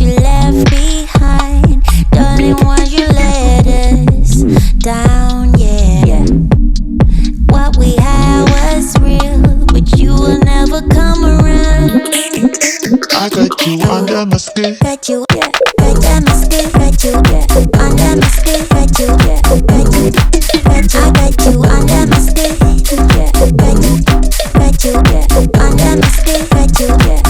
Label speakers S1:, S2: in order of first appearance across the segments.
S1: you left behind. Darling, why you let us down, yeah. What we had was real, but you will never come around.
S2: I got you under my skin.
S1: Got you, yeah. Under my skin, got you, yeah. Under my skin, got you, yeah. Got you, I got you under my skin, yeah. Got you, yeah. Under my skin, got you, yeah.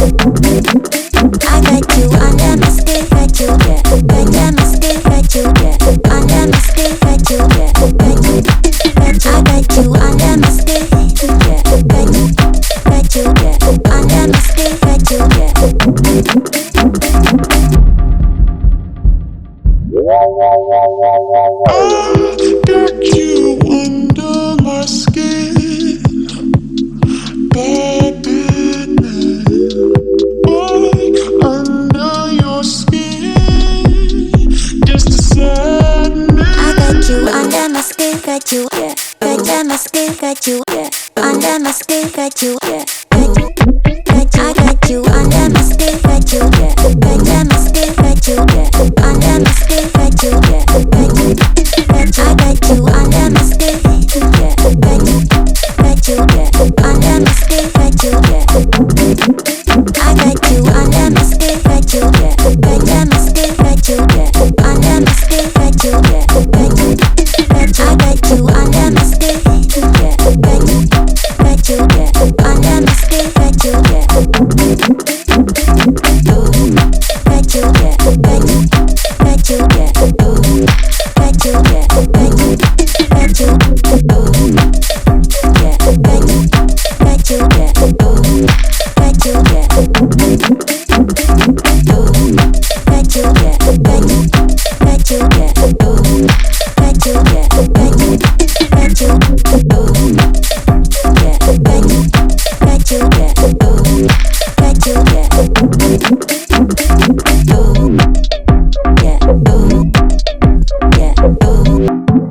S1: I got you under my skin, got you, yeah. Under my skin, got you, yeah. Under my skin, got you, yeah. Got you, I got you under my skin, yeah. Got you, yeah. Under my skin, got you, yeah.
S2: I got you under my skin, bad business. Under your skin, just a sadness.
S1: I got you under my skin, got you, yeah. Under my skin, got you, yeah. Under my skin, got you, yeah. I got you under my skin, got you, yeah. Under my skin, got you, yeah. Under my skin, got you, yeah. I got you under my skin, yeah. Got you, yeah. Under my skin, got you, yeah. I got you under my skin, got you, yeah. Under my skin, got you, yeah. Under my skin, got you, yeah. I got you under my skin, yeah. Got you, yeah. Under my skin, got you, yeah. Got you, yeah. Got you, yeah. Got you, yeah. Got you, yeah. Got you, yeah. Got you, yeah. Got you, yeah. Got you, yeah. Got you, yeah. Got you, yeah. Got you, yeah. Got you, yeah.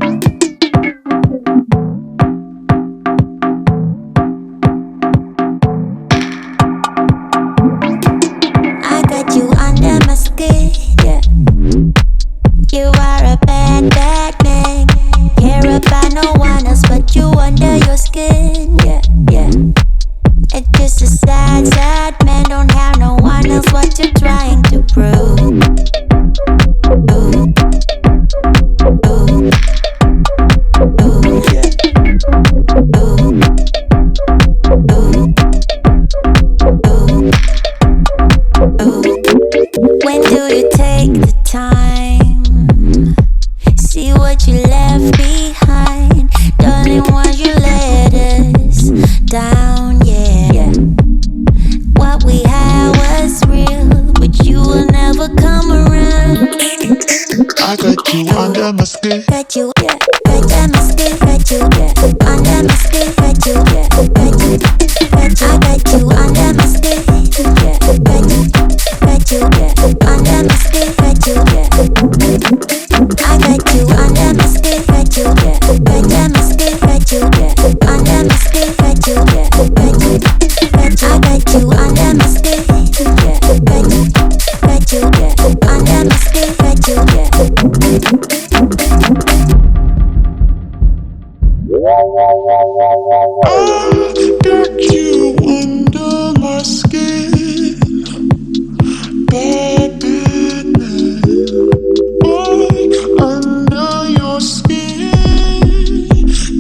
S1: I got you under my skin, yeah. You are a bad, bad man. Care about no one else but you under your skin, yeah. It's just a sad, sad man. Don't have no one else. What you trying to prove? When do you take the time? See what you left behind. Darling, why you let us down, yeah. What we had was real, but you will never come around.
S2: I got you under my skin.
S1: Got you, yeah. Under my skin, got you, yeah. Under my skin, got you, yeah. I got you under my skin, yeah. Got you, yeah. Under my skin, got you, yeah. I got you under my skin, got you, yeah. Under my skin, got you, yeah. Under my skin, got you, yeah. I got you under my skin, yeah. Got you, yeah. Under my skin, got you, yeah.
S2: I got you under my skin, bad business. Under your skin,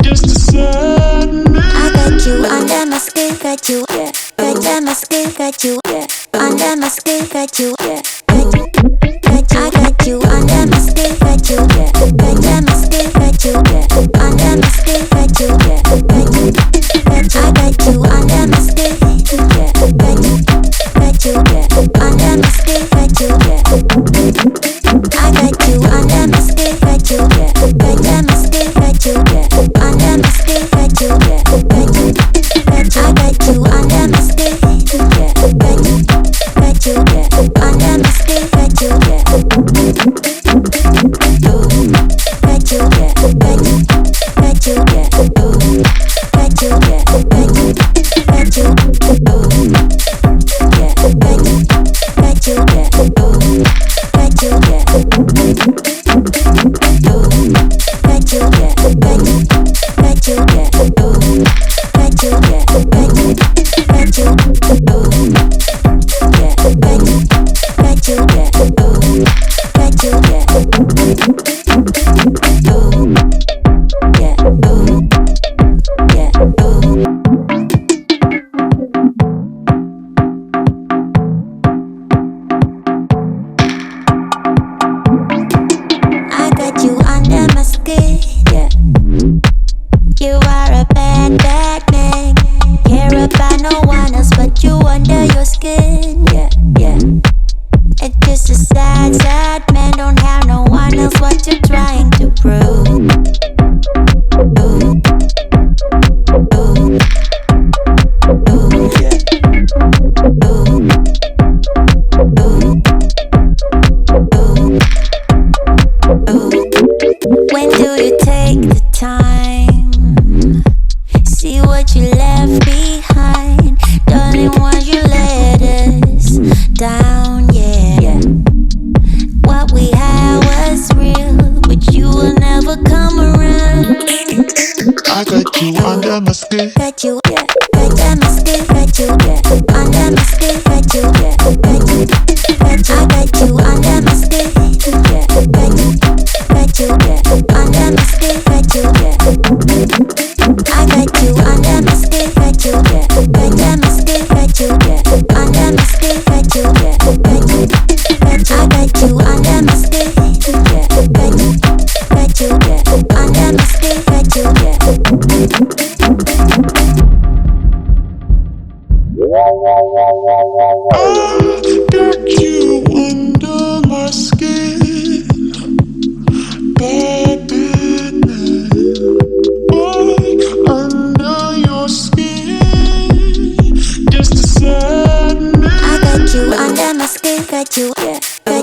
S2: just a sadness.
S1: I got you under my skin, got you, yeah. Under my skin, got you, yeah. Under my skin, got you, yeah. I got you under my skin, got you, yeah. Under my skin, got you, yeah. Under my skin, got you, yeah. I got you under my skin, yeah. Got you, yeah. Under my skin, got you, yeah. I got you under my skin, got you, yeah. Under my skin, got you, yeah. Under my skin, got you, yeah. I got you under my skin, yeah. Got you, yeah. Under my skin, got you, yeah. Got you, yeah. Got you, yeah. Got you, yeah. Got you, yeah. Got you, yeah. just a sad, sad man. Don't have no one else. What you trying to prove? When do you take the time? See what you left behind. Darling, why you let us down, yeah. What we had was real, but you will never come around.
S2: I got you under my skin.
S1: Got you, yeah.